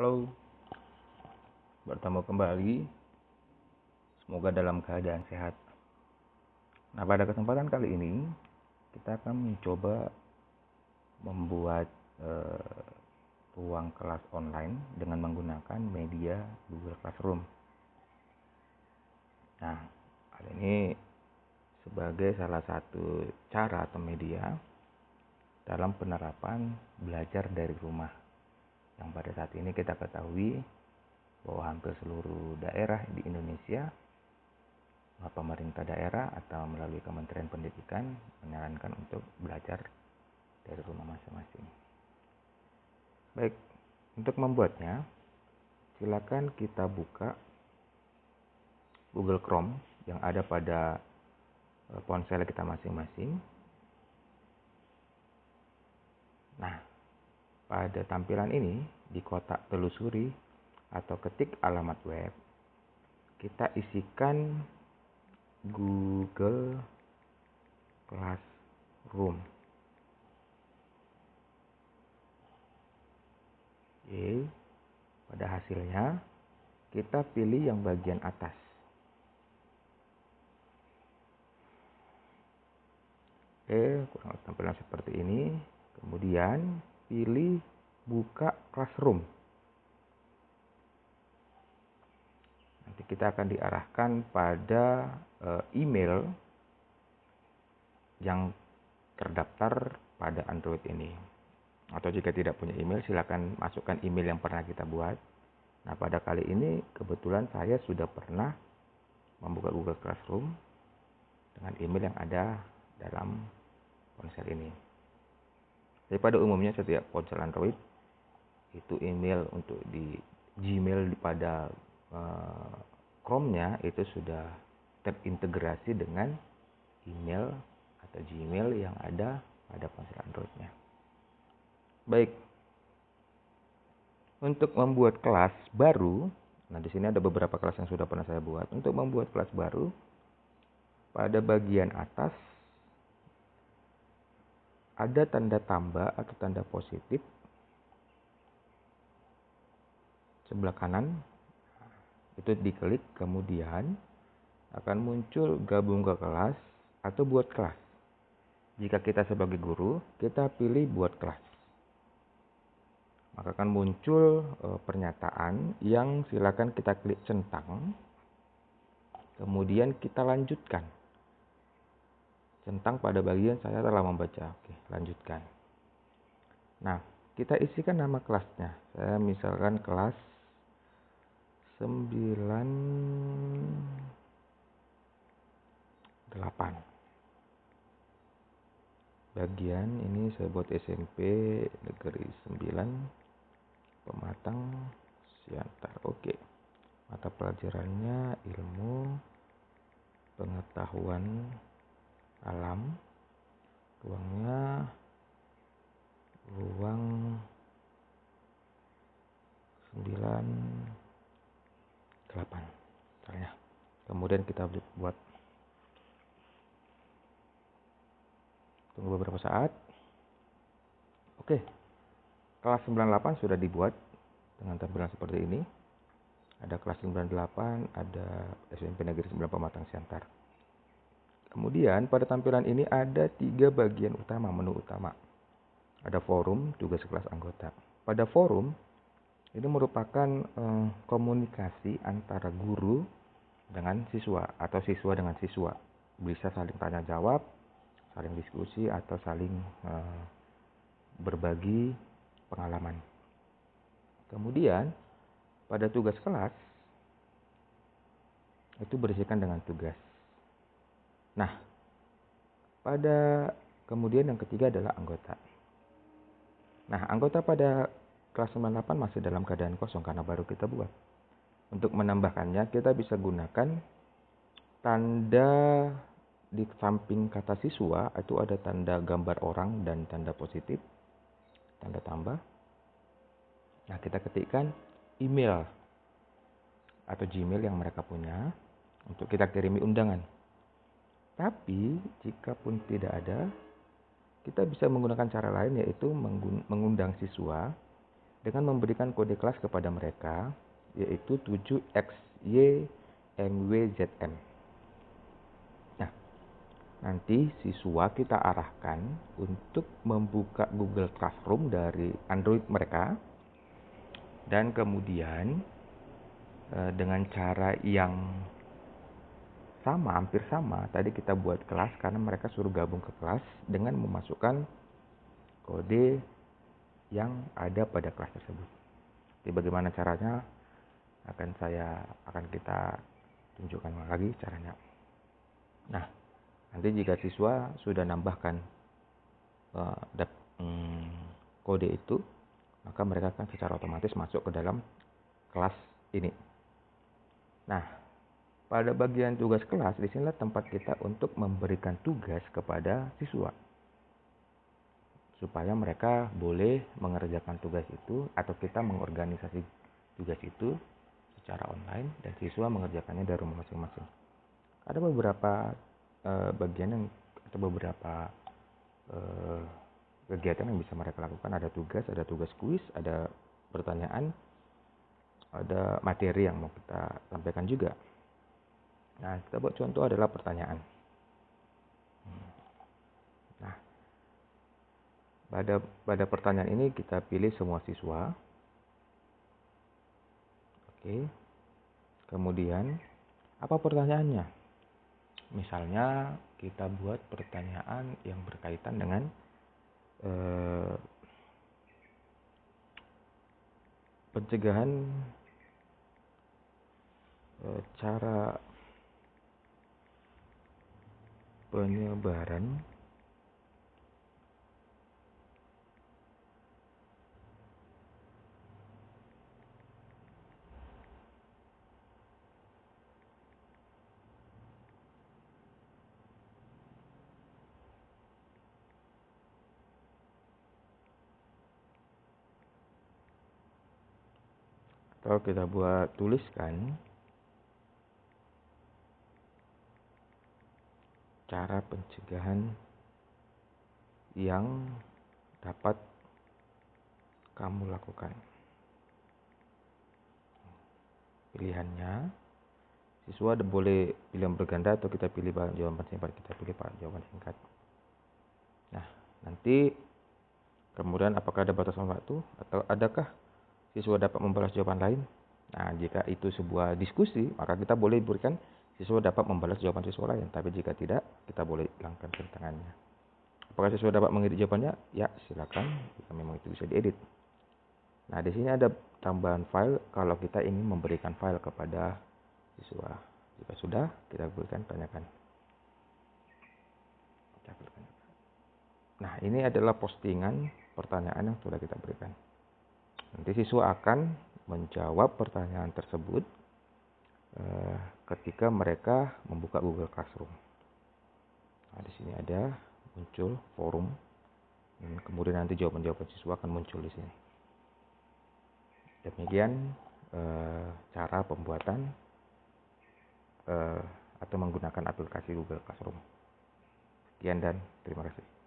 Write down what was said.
Halo, bertemu kembali. Semoga dalam keadaan sehat. Nah, pada kesempatan kali ini kita akan mencoba membuat ruang kelas online dengan menggunakan media Google Classroom. Nah, hal ini sebagai salah satu cara atau media dalam penerapan belajar dari rumah. Yang pada saat ini kita ketahui bahwa hampir seluruh daerah di Indonesia, pemerintah daerah atau melalui Kementerian Pendidikan menyarankan untuk belajar dari rumah masing-masing. Baik, untuk membuatnya, silakan kita buka Google Chrome yang ada pada ponsel kita masing-masing. Nah, pada tampilan ini di kotak telusuri atau ketik alamat web, kita isikan Google Classroom. Oke, pada hasilnya kita pilih yang bagian atas. Oke, kurang lebih tampilan seperti ini. Kemudian pilih buka Classroom. Nanti kita akan diarahkan pada email yang terdaftar pada Android ini. Atau jika tidak punya email, silakan masukkan email yang pernah kita buat. Nah, pada kali ini kebetulan saya sudah pernah membuka Google Classroom dengan email yang ada dalam ponsel ini. Jadi pada umumnya setiap ponsel Android itu email untuk di Gmail pada Chrome-nya itu sudah terintegrasi dengan email atau Gmail yang ada pada ponsel Android-nya. Baik. Untuk membuat kelas baru, nah di sini ada beberapa kelas yang sudah pernah saya buat. Untuk membuat kelas baru, pada bagian atas ada tanda tambah atau tanda positif. Sebelah kanan itu diklik, kemudian akan muncul gabung ke kelas atau buat kelas. Jika kita sebagai guru, kita pilih buat kelas. Maka akan muncul pernyataan yang silakan kita klik centang. Kemudian kita lanjutkan. Centang pada bagian saya telah membaca. Oke, lanjutkan. Nah, kita isikan nama kelasnya. Saya misalkan kelas 98. Bagian ini saya buat SMP Negeri 9 Pematang Siantar. Oke. Mata pelajarannya ilmu pengetahuan alam. Ruangnya ruang 98 misalnya. Kemudian kita buat, tunggu beberapa saat. Oke, kelas 98 sudah dibuat dengan tampilan seperti ini. Ada kelas 98, ada SMP Negeri 9 Pematang Siantar. Kemudian pada tampilan ini ada 3 bagian utama, menu utama. Ada forum, tugas kelas anggota. Pada forum, ini merupakan komunikasi antara guru dengan siswa atau siswa dengan siswa. Bisa saling tanya jawab, saling diskusi, atau saling berbagi pengalaman. Kemudian pada tugas kelas itu berisikan dengan tugas. Nah, kemudian yang ketiga adalah anggota. Nah, anggota pada kelas 98 masih dalam keadaan kosong karena baru kita buat. Untuk menambahkannya, kita bisa gunakan tanda di samping kata siswa, itu ada tanda gambar orang dan tanda positif, tanda tambah. Nah, kita ketikkan email atau Gmail yang mereka punya untuk kita kirimi undangan. Tapi jika pun tidak ada, kita bisa menggunakan cara lain, yaitu mengundang siswa dengan memberikan kode kelas kepada mereka, yaitu 7XYMWZM. Nah, nanti siswa kita arahkan untuk membuka Google Classroom dari Android mereka, dan kemudian dengan cara yang sama, hampir sama, tadi kita buat kelas karena mereka suruh gabung ke kelas dengan memasukkan kode yang ada pada kelas tersebut. Jadi bagaimana caranya akan kita tunjukkan lagi caranya. Nah, nanti jika siswa sudah nambahkan kode itu, maka mereka akan secara otomatis masuk ke dalam kelas ini. Nah, pada bagian tugas kelas, disinilah tempat kita untuk memberikan tugas kepada siswa, supaya mereka boleh mengerjakan tugas itu, atau kita mengorganisasi tugas itu secara online dan siswa mengerjakannya dari rumah masing-masing. Ada beberapa bagian yang atau beberapa kegiatan yang bisa mereka lakukan. Ada tugas kuis, ada pertanyaan, ada materi yang mau kita sampaikan juga. Nah, kita buat contoh adalah pertanyaan. Nah, pada pertanyaan ini kita pilih semua siswa. Oke. Kemudian, apa pertanyaannya? Misalnya kita buat pertanyaan yang berkaitan dengan pencegahan cara penyebaran atau kita buat tuliskan cara pencegahan yang dapat kamu lakukan. Pilihannya, siswa boleh pilihan berganda atau kita pilih jawaban singkat. Kita pilih jawaban singkat. Nah, nanti kemudian apakah ada batasan waktu atau adakah siswa dapat membalas jawaban lain? Nah, jika itu sebuah diskusi, maka kita boleh berikan siswa dapat membalas jawaban siswa lain. Tapi jika tidak, kita boleh hilangkan tangannya. Apakah siswa dapat mengedit jawabannya? Ya, silakan. Jika memang itu bisa diedit. Nah, di sini ada tambahan file kalau kita ingin memberikan file kepada siswa. Jika sudah, kita berikan tanyakan. Nah, ini adalah postingan pertanyaan yang sudah kita berikan. Nanti siswa akan menjawab pertanyaan tersebut ketika mereka membuka Google Classroom. Nah, di sini ada muncul forum, dan kemudian nanti jawaban-jawaban siswa akan muncul di sini. Demikian cara pembuatan atau menggunakan aplikasi Google Classroom. Sekian dan terima kasih.